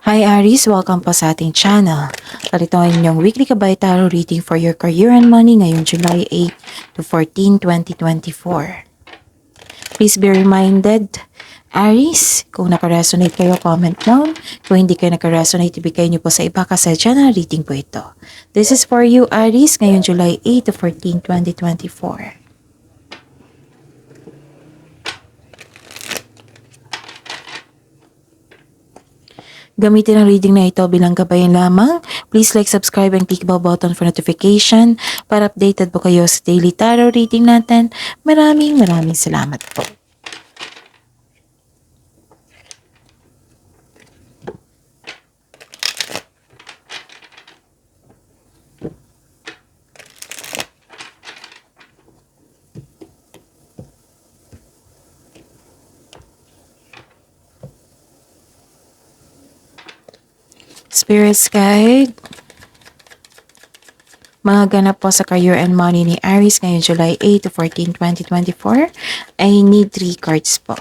Hi Aries, welcome po sa ating channel. Ito ang inyong weekly Kabay Tarot reading for your career and money ngayong July 8 to 14, 2024. Please be reminded, Aries, kung nakaresonate kayo, comment down. Kung hindi kayo nakaresonate, ibigay niyo po sa iba kasi channel reading po ito. This is for you, Aries, ngayong July 8 to 14, 2024. Gamitin ang reading na ito bilang gabayan lamang. Please like, subscribe, and click bell button for notification para updated po kayo sa daily tarot reading natin. Maraming salamat po. Spirit's Guide, mga ganap po sa career and money ni Aries ngayong July 8 to 14, 2024. I need 3 cards po.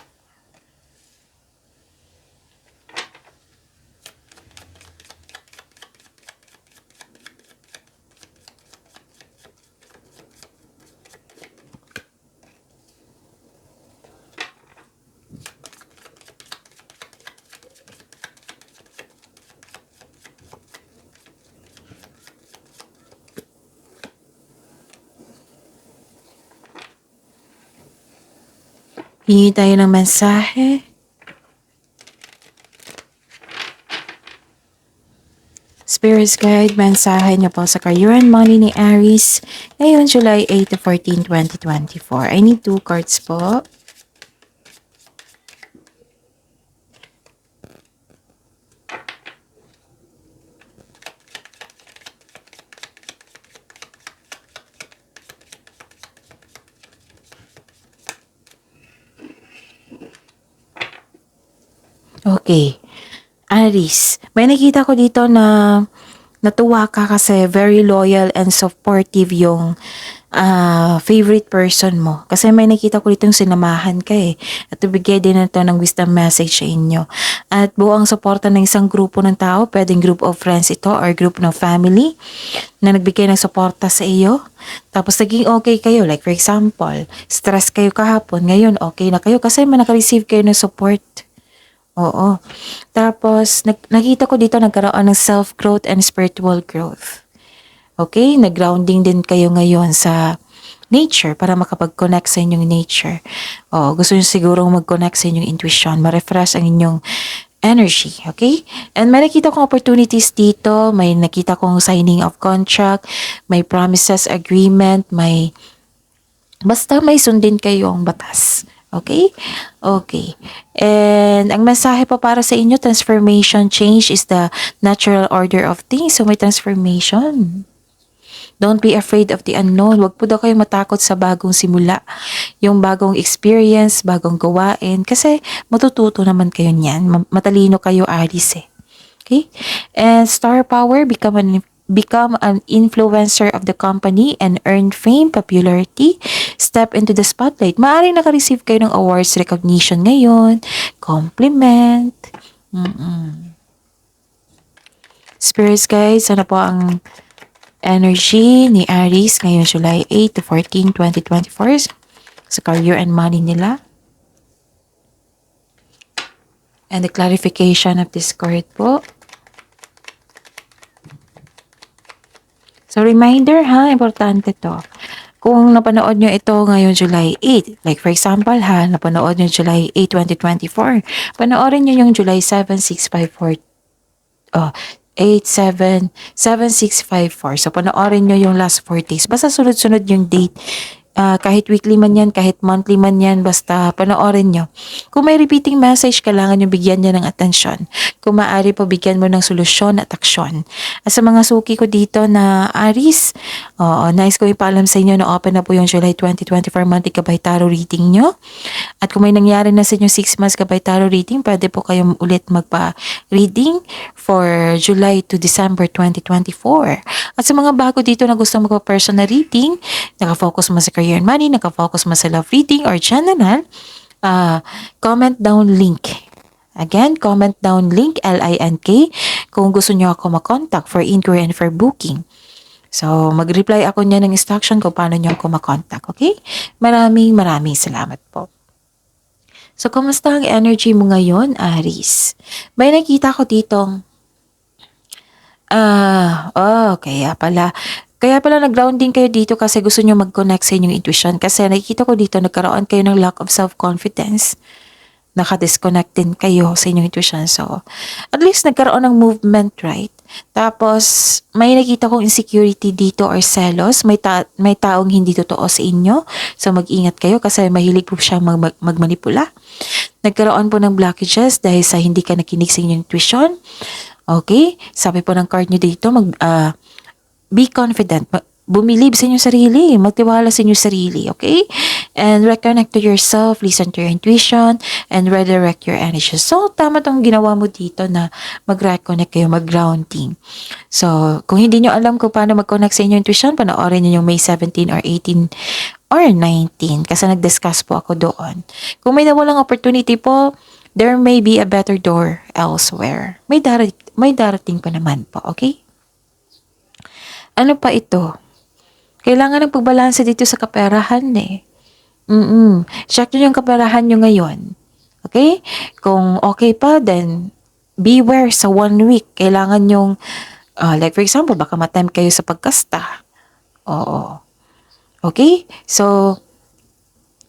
Hingi tayo ng mensahe. Spirit's Guide, mensahe niyo po sa career and money ni Aries ngayon July 8 to 14, 2024. I need 2 cards po. Okay. Aries, may nakita ko dito na natuwa ka kasi very loyal and supportive yung favorite person mo. Kasi may nakita ko dito yung sinamahan ka eh. At ibigay din ito ng wisdom message sa inyo. At buo ang suporta ng isang grupo ng tao, pwedeng group of friends ito or group ng family na nagbigay ng suporta sa iyo. Tapos naging okay kayo. Like for example, stress kayo kahapon. Ngayon okay na kayo kasi may naka-receive kayo ng support. Oo. Tapos, nakita ko dito nagkaroon ng self-growth and spiritual growth. Okay? Nag-grounding din kayo ngayon sa nature para makapag-connect sa inyong nature. Gusto nyo sigurong mag-connect sa inyong intuition, ma-refresh ang inyong energy. Okay? And may nakita kong opportunities dito, may nakita kong signing of contract, may promises agreement, basta may sundin kayong batas. Okay? Okay. And ang mensahe pa para sa inyo, transformation, change is the natural order of things. So may transformation. Don't be afraid of the unknown. Huwag po daw kayo matakot sa bagong simula. Yung bagong experience, bagong gawain. Kasi matututo naman kayo niyan. Matalino kayo, Aries eh. Okay? And star power, become an influencer of the company and earn fame, popularity, step into the spotlight. Maaaring naka-receive kayo ng awards, recognition ngayon, compliment. Spirits guys, ano po ang energy ni Aries ngayon July 8 to 14, 2024 sa career and money nila? And the clarification of this card po. So, reminder ha, importante to. Kung napanood nyo ito ngayon July 8, like for example ha, napanood nyo July 8, 2024, panoorin nyo yung July 7, 654, 8-7-7-6-5-4. So, panoorin nyo yung last 4 days. Basta sunod-sunod yung date. Kahit weekly man yan, kahit monthly man yan, basta panoorin nyo. Kung may repeating message, kailangan nyo bigyan niya ng atensyon. Kung maaari po, bigyan mo ng solusyon at aksyon. At sa mga suki ko dito na Aries, nice ko ipaalam sa inyo na open na po yung July 2024 monthly Kabay Tarot reading nyo. At kung may nangyari na sa inyo 6 months Kabay Tarot reading, pwede po kayong ulit magpa-reading for July to December 2024. At sa mga bago dito na gusto magpa-personal reading, nakafocus mo sa career and money, nakafocus mo sa love reading or general, comment down link. Again, comment down link LINK kung gusto nyo ako makontak for inquiry and for booking. So, mag-reply ako niya ng instruction kung paano nyo ako makontak, okay? Maraming salamat po. So, kumusta ang energy mo ngayon, Aries? May nakita ko ditong, kaya pala nag-grounding kayo dito kasi gusto nyo mag-connect sa inyong intuition. Kasi nakikita ko dito, nagkaroon kayo ng lack of self-confidence. Naka-disconnect din kayo sa inyong intuition. So, at least nagkaroon ng movement, right? Tapos, may nakita kong insecurity dito or selos. May taong hindi totoo sa inyo. So, mag-ingat kayo kasi mahilig po siyang magmanipula. Nagkaroon po ng blockages dahil sa hindi ka nakinig sa inyong intuition. Okay? Sabi po ng card nyo dito, be confident. Bumilib sa inyong sarili, magtiwala sa inyong sarili, okay? And reconnect to yourself, listen to your intuition, and redirect your energy. So, tama tong ginawa mo dito na mag-reconnect kayo, mag-grounding. So, kung hindi nyo alam kung paano mag-connect sa inyong intuition, panoorin nyo yung May 17 or 18 or 19 kasi nag-discuss po ako doon. Kung may nawalang opportunity po, there may be a better door elsewhere. May darating pa naman po, okay? Ano pa ito? Kailangan ng pagbalanse dito sa kaperahan eh. Check nyo yung kaperahan nyo ngayon. Okay? Kung okay pa, then beware sa 1 week. Kailangan yung, like for example, baka matempt kayo sa pagkasta. Oo. Okay? So,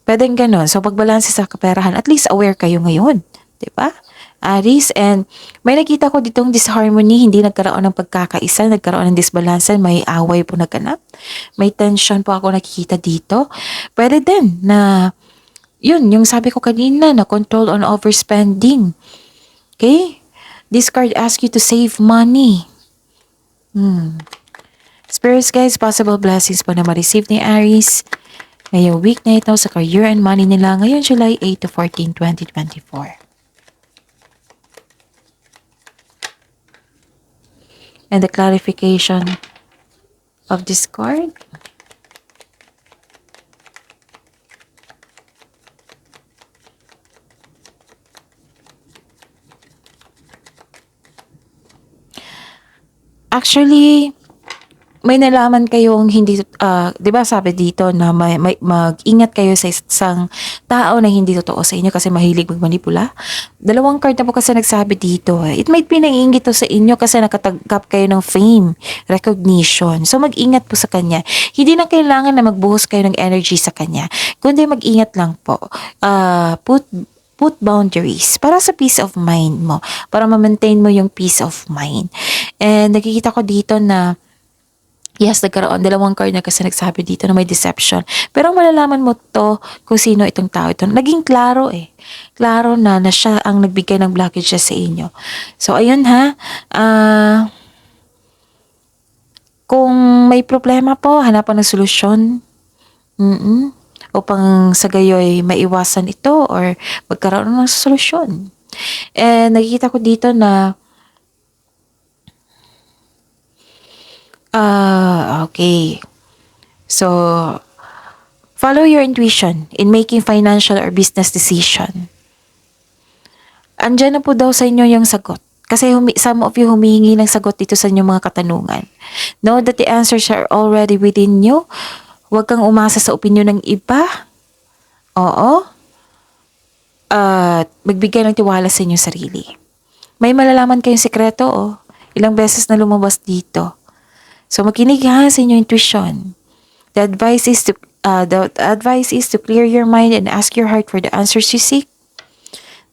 pwedeng ganun. So, pagbalanse sa kaperahan, at least aware kayo ngayon. Diba? Aries, and may nakita ko ditong disharmony, hindi nagkaroon ng pagkakaisa, nagkaroon ng disbalance, may away po nagkanap, may tension po ako nakikita dito. Pwede din na, yun, yung sabi ko kanina, na control on overspending. Okay? This card asks you to save money. Spirits guys, possible blessings po na ma-receive ni Aries ngayong week na ito sa career and money nila ngayon July 8 to 14, 2024. And the clarification of this card. Actually, may nalaman kayong hindi, 'di ba sabi dito na mag-ingat kayo sa isang tao na hindi totoo sa inyo kasi mahilig magmanipula. Dalawang card na po kasi nagsabi dito. It might be naiingit to sa inyo kasi nakatanggap kayo ng fame, recognition. So mag-ingat po sa kanya. Hindi na kailangan na magbuhos kayo ng energy sa kanya. Kundi mag-ingat lang po. Put boundaries para sa peace of mind mo. Para ma-maintain mo yung peace of mind. And nakikita ko dito na yes, nagkaroon. Dalawang card na kasi nagsabi dito na may deception. Pero malalaman mo to kung sino itong tao ito. Naging klaro eh. Klaro na siya ang nagbigay ng blockages sa inyo. So, ayun ha. Kung may problema po, hanapan ng solusyon. Upang sa gayoy maiwasan ito or magkaroon ng solusyon. And nakikita ko dito na okay. So, follow your intuition in making financial or business decision. Andyan na po daw sa inyo yung sagot. Kasi some of you humihingi ng sagot dito sa inyong mga katanungan. Know that the answers are already within you. Huwag kang umasa sa opinion ng iba. Oo. At magbigay ng tiwala sa inyong sarili. May malalaman kayong sekreto, oh. Ilang beses na lumabas dito. So makinig ha sa inyong intuition. The advice is to clear your mind and ask your heart for the answers you seek.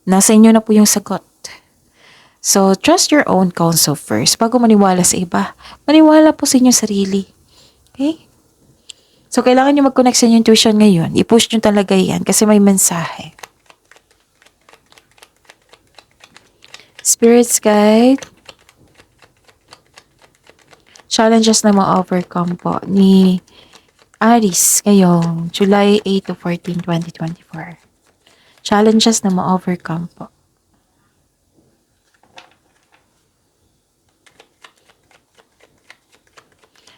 Nasa inyo na po yung sagot. So trust your own counsel first bago maniwala sa iba. Maniwala po sa inyong sarili. Okay? So kailangan nyo mag-connect sa inyong intuition ngayon. I-push nyo talaga yan kasi may mensahe. Spirits guide. Challenges na ma-overcome po ni Aries ngayong July 8 to 14, 2024. Challenges na ma-overcome po.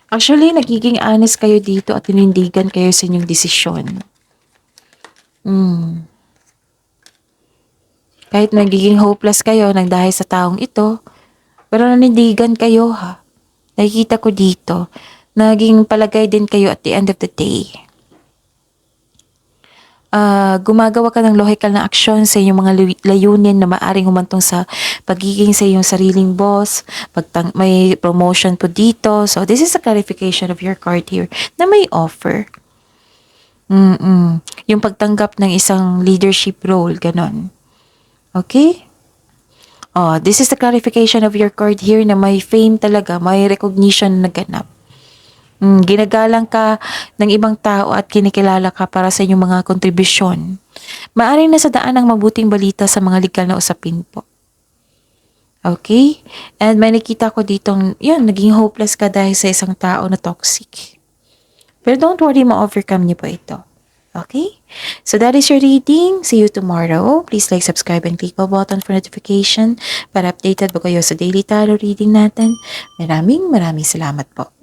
Actually, nagiging honest kayo dito at tinindigan kayo sa inyong desisyon. Kahit nagiging hopeless kayo nang dahil sa taong ito, pero nanindigan kayo ha. Nakikita ko dito, naging palagay din kayo at the end of the day. Gumagawa ka ng logical na aksyon sa inyong mga layunin na maaring humantong sa pagiging sa iyong sariling boss, may promotion po dito. So, this is a clarification of your card here na may offer. Yung pagtanggap ng isang leadership role, ganon. Okay? This is the clarification of your card here na may fame talaga, may recognition na naganap. Ginagalang ka ng ibang tao at kinikilala ka para sa inyong mga kontribusyon. Maaring nasa daan ng mabuting balita sa mga legal na usapin po. Okay? And may nakita ko ditong, naging hopeless ka dahil sa isang tao na toxic. Pero don't worry, ma-overcome niyo po ito. Okay? So that is your reading. See you tomorrow. Please like, subscribe, and click the button for notification para updated po kayo sa daily tarot reading natin. Maraming salamat po.